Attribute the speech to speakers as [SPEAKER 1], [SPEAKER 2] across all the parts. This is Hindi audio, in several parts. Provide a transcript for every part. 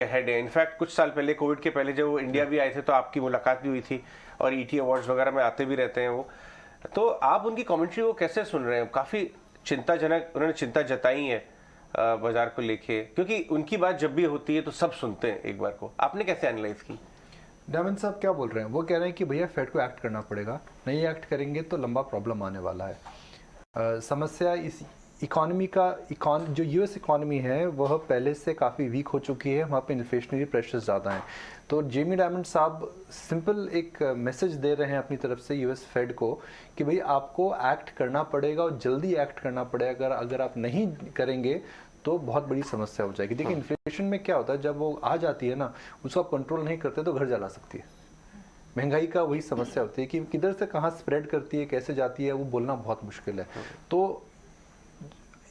[SPEAKER 1] हेड है। इनफैक्ट कुछ साल पहले, कोविड के पहले, जब वो इंडिया भी आए थे तो आपकी मुलाकात भी हुई थी और ईटी अवार्ड्स वगैरह में आते भी रहते हैं वो। तो आप उनकी कमेंट्री को कैसे सुन रहे हैं? काफ़ी चिंताजनक उन्होंने चिंता जताई है बाजार को लेके, क्योंकि उनकी बात जब भी होती है तो सब सुनते हैं एक बार को। आपने कैसे एनालाइज की?
[SPEAKER 2] डायमंड साहब क्या बोल रहे हैं? वो कह रहे हैं कि भैया फेड को एक्ट करना पड़ेगा, नहीं एक्ट करेंगे तो लंबा प्रॉब्लम आने वाला है। समस्या इस इकॉनमी का जो यूएस इकॉनमी है वह पहले से काफ़ी वीक हो चुकी है, वहाँ पे इन्फ्लेशनरी प्रेशर्स ज़्यादा हैं। तो जेमी डायमंड साहब सिंपल एक मैसेज दे रहे हैं अपनी तरफ से यूएस फेड को कि भाई आपको एक्ट करना पड़ेगा और जल्दी एक्ट करना पड़ेगा। अगर आप नहीं करेंगे तो बहुत बड़ी समस्या हो जाएगी। देखिए इन्फ्लेशन में क्या होता है, जब वो आ जाती है ना, उसको आप कंट्रोल नहीं करते तो घर जला सकती है। महंगाई का वही समस्या होती है कि किधर से कहाँ स्प्रेड करती है, कैसे जाती है, वो बोलना बहुत मुश्किल है। तो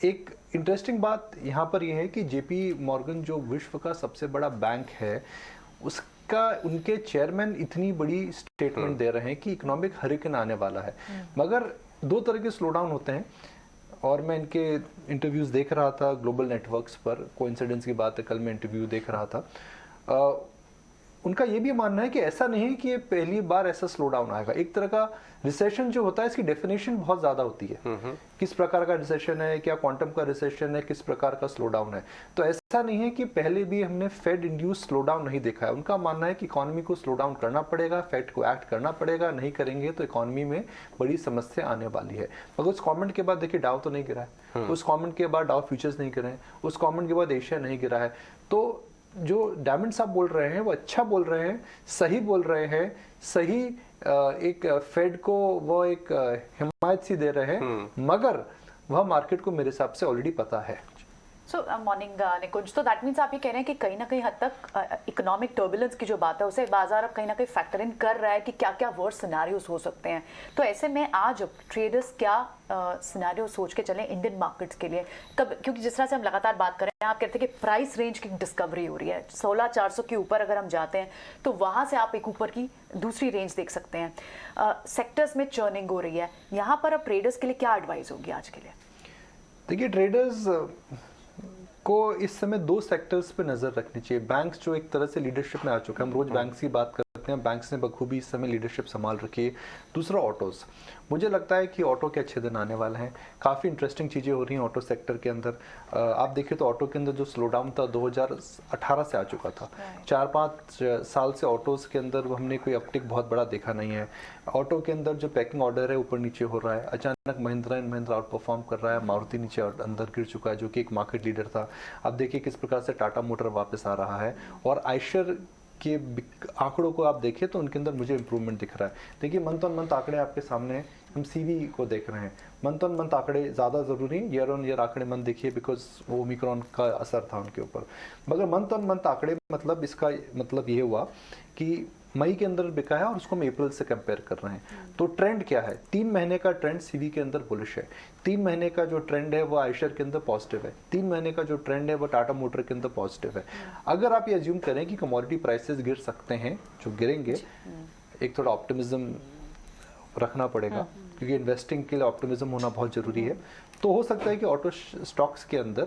[SPEAKER 2] एक इंटरेस्टिंग बात यहाँ पर यह है कि जेपी मॉर्गन जो विश्व का सबसे बड़ा बैंक है, उसका उनके चेयरमैन इतनी बड़ी स्टेटमेंट दे रहे हैं कि इकोनॉमिक हरिकेन आने वाला है। मगर दो तरह के स्लो डाउन होते हैं, और मैं इनके इंटरव्यूज़ देख रहा था ग्लोबल नेटवर्क्स पर। कोइंसिडेंस की बात है, कल मैं इंटरव्यू देख रहा था। उनका ये भी मानना है कि ऐसा नहीं है कि ये पहली बार ऐसा स्लो डाउन आएगा। एक तरह का रिसेशन जो होता है, इसकी डेफिनेशन बहुत ज़्यादा होती है। किस प्रकार का रिसेशन है, क्या क्वांटम का रिसेशन है, किस प्रकार का स्लो डाउन है। तो ऐसा नहीं है कि पहले भी हमने फेड इंड्यूस स्लो डाउन नहीं देखा है। उनका मानना है कि इकॉनमी को स्लो डाउन करना पड़ेगा, फेड को एक्ट करना पड़ेगा, नहीं करेंगे तो इकॉनमी में बड़ी समस्या आने वाली है। मगर उस कमेंट के बाद देखिए डाउ तो नहीं गिरा है, उस कमेंट के बाद डाउ फ्यूचर्स नहीं गिरे हैं, उस कमेंट के बाद एशिया नहीं गिरा है। तो जो डायमंड साहब बोल रहे हैं वो अच्छा बोल रहे हैं, सही बोल रहे हैं, सही एक फेड को वो एक हिमायत सी दे रहे हैं, मगर वह मार्केट को मेरे हिसाब से ऑलरेडी पता है।
[SPEAKER 3] सो मॉर्निंग निकुंज, तो दैट मीन्स आप ये कह रहे हैं कि कहीं ना कहीं हद तक इकोनॉमिक टर्बुलेंस की जो बात है उसे बाजार अब कहीं ना कहीं फैक्टर इन कर रहा है कि क्या क्या वर्स्ट सिनेरियोज हो सकते हैं। तो ऐसे में आज ट्रेडर्स क्या सिनेरियो सोच के चलें इंडियन मार्केट्स के लिए? कब, क्योंकि जिस तरह से हम लगातार बात कर रहे हैं, आप कहते हैं कि प्राइस रेंज की डिस्कवरी हो रही है, 16,400 के ऊपर अगर हम जाते हैं तो वहाँ से आप एक ऊपर की दूसरी रेंज देख सकते हैं। सेक्टर्स में चर्निंग हो रही है, यहाँ पर अब ट्रेडर्स के लिए क्या एडवाइस होगी आज के लिए?
[SPEAKER 2] देखिए ट्रेडर्स को इस समय दो सेक्टर्स पे नजर रखनी चाहिए। बैंक्स जो एक तरह से लीडरशिप में आ चुके हैं, हम रोज बैंक्स की बात करते हैं, बैंक्स ने बखूबी इस समय लीडरशिप संभाल रखी है। दूसरा ऑटोज, मुझे लगता है कि ऑटो के अच्छे दिन आने वाले हैं। काफ़ी इंटरेस्टिंग चीज़ें हो रही हैं ऑटो सेक्टर के अंदर। आप देखिए तो ऑटो के अंदर जो स्लो डाउन था 2018 से आ चुका था। 4-5 साल से ऑटोज के अंदर हमने कोई अपटिक बहुत बड़ा देखा नहीं है। ऑटो के अंदर जो पैकिंग ऑर्डर है ऊपर नीचे हो रहा है, अचानक Mahindra and Mahindra out perform कर रहा है, मारुति नीचे अंदर गिर चुका है जो कि एक मार्केट लीडर था। अब देखिए किस प्रकार से टाटा मोटर वापस आ रहा है, और आयशर के आंकड़ों को आप देखें तो उनके अंदर मुझे इंप्रूवमेंट दिख रहा है। देखिए मंथ ऑन मंथ आंकड़े आपके सामने हैं, हम सीवी को देख रहे हैं। मंथ ऑन मंथ आंकड़े ज़्यादा ज़रूरी है, ईयर ऑन ईयर आंकड़े मंथ देखिए, बिकॉज वो ओमिक्रॉन का असर था उनके ऊपर। मगर मंथ ऑन मंथ आंकड़े, मतलब इसका मतलब ये हुआ कि मई के अंदर बिका है और उसको हम अप्रैल से कंपेयर कर रहे हैं। तो ट्रेंड क्या है? 3 महीने का ट्रेंड सीवी के अंदर बुलिश है। 3 महीने का जो ट्रेंड है वो आयशर के अंदर पॉजिटिव है। 3 महीने का जो ट्रेंड है वो टाटा मोटर के अंदर पॉजिटिव है। अगर आप ये अज्यूम करें कि कमोडिटी प्राइसेस गिर सकते हैं, जो गिरेंगे, एक थोड़ा ऑप्टिमिज्म रखना पड़ेगा, क्योंकि इन्वेस्टिंग के लिए ऑप्टिमिज्म होना बहुत जरूरी है। तो हो सकता है कि ऑटो स्टॉक्स के अंदर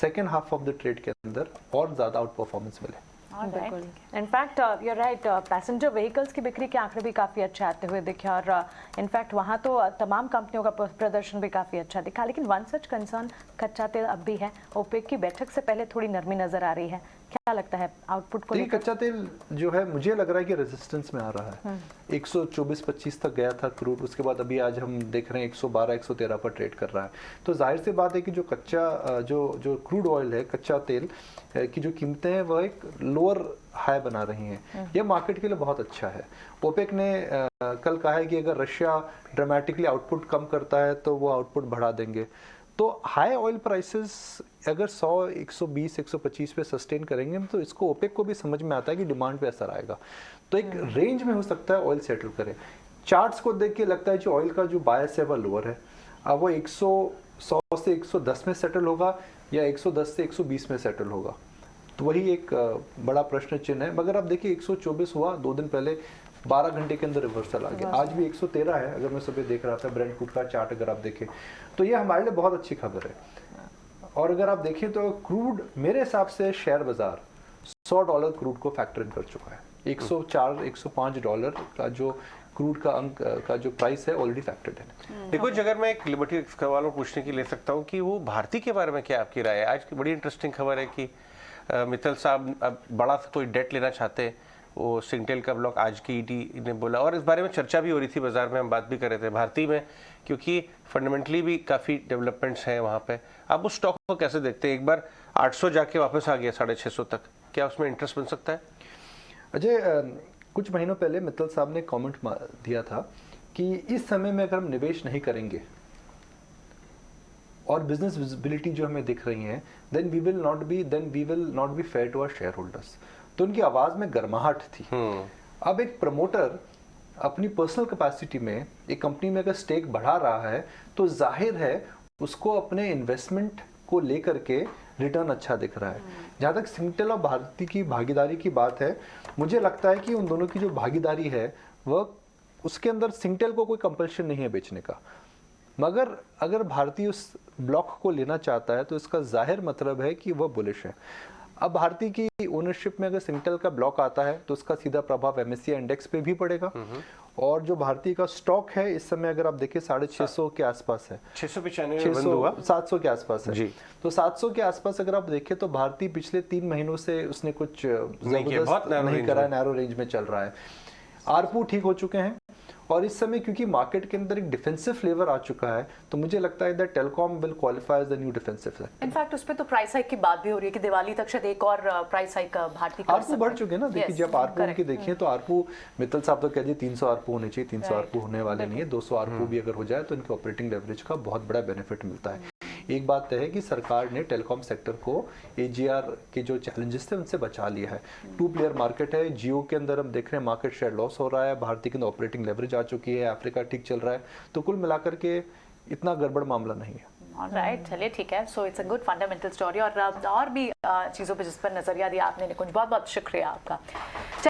[SPEAKER 2] second half of the trade के अंदर और ज़्यादा आउट परफॉर्मेंस मिले।
[SPEAKER 4] बिल्कुल। In fact you right, passenger vehicles की बिक्री के आंकड़े भी काफ़ी अच्छे आते हुए दिखे, और इनफैक्ट वहाँ तो तमाम कंपनियों का प्रदर्शन भी काफ़ी अच्छा दिखा। लेकिन वन सच कंसर्न कच्चा तेल अब भी है। ओपेक की बैठक से पहले थोड़ी नरमी नजर आ रही है, क्या लगता है आउटपुट को लेकर?
[SPEAKER 2] कच्चा तेल जो है मुझे लग रहा है कि रेजिस्टेंस में आ रहा है। 124-25 तक गया था क्रूड, उसके बाद अभी आज हम देख रहे हैं 112-113 पर ट्रेड कर रहा है। तो जाहिर सी बात है कि जो कच्चा जो क्रूड ऑयल है, कच्चा तेल की जो कीमतें हैं वह एक लोअर हाई बना रही हैं। यह मार्केट के लिए बहुत अच्छा है। ओपेक ने कल कहा है कि अगर रशिया ड्रामेटिकली आउटपुट कम करता है तो वो आउटपुट बढ़ा देंगे। तो हाई ऑयल प्राइसेस अगर 100, 120, 125 पे सस्टेन करेंगे तो इसको ओपेक को भी समझ में आता है कि डिमांड पे असर आएगा। तो एक रेंज में हो सकता है ऑयल सेटल करे। चार्ट्स को देख के लगता है कि ऑयल का जो बायस है वह लोअर है। अब वो 100 से 110 में सेटल होगा या 110 से 120 में सेटल होगा, तो वही एक बड़ा प्रश्न चिन्ह है। मगर अब देखिए 124 हुआ 2 दिन पहले, 12 घंटे के अंदर रिवर्सल आ गया। आज भी 113 है, अगर मैं सुबह देख रहा था ब्रेंट क्रूड का चार्ट अगर आप देखें तो ये हमारे लिए बहुत अच्छी खबर है। और अगर आप देखें तो क्रूड मेरे हिसाब से शेयर बाजार $100 क्रूड को फैक्टर इन कर चुका है। 104 105 डॉलर का जो क्रूड का अंक का जो प्राइस है ऑलरेडी फैक्टर्ड है।
[SPEAKER 1] देखो, अगर मैं एक लिबर्टी सवाल में पूछने की ले सकता हूँ कि वो भारती के बारे में क्या आपकी राय है? आज की बड़ी इंटरेस्टिंग खबर है कि मित्तल साहब अब बड़ा कोई डेट लेना चाहते हैं, वो सिंगटेल का ब्लॉक आज की ईडी ने बोला, और इस बारे में चर्चा भी हो रही थी बाजार में, हम बात भी कर रहे थे भारती में, क्योंकि फंडामेंटली भी काफ़ी डेवलपमेंट्स हैं वहाँ पे। आप उस स्टॉक को कैसे देखते हैं? एक बार 800 जाके वापस आ गया 650 तक, क्या उसमें इंटरेस्ट बन सकता है?
[SPEAKER 2] अजय, कुछ महीनों पहले मित्तल साहब ने कमेंट दिया था कि इस समय में अगर हम निवेश नहीं करेंगे और बिजनेस विजिबिलिटी जो हमें दिख रही है, then we will not be fair to our share holders. तो उनकी आवाज में गर्माहट थी। अब एक प्रमोटर अपनी पर्सनल कैपेसिटी में एक कंपनी में अगर स्टेक बढ़ा रहा है तो जाहिर है उसको अपने इन्वेस्टमेंट को लेकर के रिटर्न अच्छा दिख रहा है। जहाँ तक सिंगटेल और भारती की भागीदारी की बात है, मुझे लगता है कि उन दोनों की जो भागीदारी है वह, उसके अंदर सिंगटेल को कोई कंपल्शन नहीं है बेचने का, मगर अगर भारती उस ब्लॉक को लेना चाहता है तो इसका जाहिर मतलब है कि वह बुलिश है। अब भारती की ओनरशिप में अगर सिंगटेल का ब्लॉक आता है तो उसका सीधा प्रभाव एमएससीआई इंडेक्स पे भी पड़ेगा, और जो भारती का स्टॉक है इस समय अगर आप देखें 650 के आसपास है, 700 के आसपास है जी। तो 700 के आसपास अगर आप देखें तो भारती पिछले 3 महीनों से उसने कुछ जबरदस्त नहीं करा, नैरो रेंज में चल रहा है। आरपू ठीक हो चुके हैं, और इस समय क्योंकि मार्केट के अंदर एक डिफेंसिव फ्लेवर आ चुका है तो मुझे लगता है that telecom will qualify as the new defensive sector.
[SPEAKER 3] In fact उस पे तो प्राइस हाइक की बात भी हो रही है कि दिवाली तक शायद एक और प्राइस हाइक भारती कर
[SPEAKER 2] आरपू बढ़ चुके हैं ना। देखिए, जब आरपू उनकी देखें तो आरपू, मित्तल साहब तो कह दिए 300 आरपू होने चाहिए, 300 आरपू होने वाले नहीं है। 200 आरपू भी अगर हो जाए तो इनके ऑपरेटिंग लेवरेज का बहुत बड़ा बेनिफिट मिलता है। एक बात तय है कि सरकार ने टेलीकॉम सेक्टर को एजीआर के जो चैलेंजेस थे उनसे बचा लिया है। 2 प्लेयर मार्केट है। जियो के अंदर हम देख रहे हैं मार्केट शेयर लॉस हो रहा है, भारती के अंदर ऑपरेटिंग लेवरेज आ चुकी है, अफ्रीका ठीक चल रहा है, तो कुल मिलाकर के इतना गड़बड़ मामला नहीं है।
[SPEAKER 3] ऑलराइट, चलिए ठीक है। So it's a good fundamental story, और भी चीज़ों पे जिस पर नजरिया दिया आपने निकुंज, बहुत बहुत शुक्रिया आपका।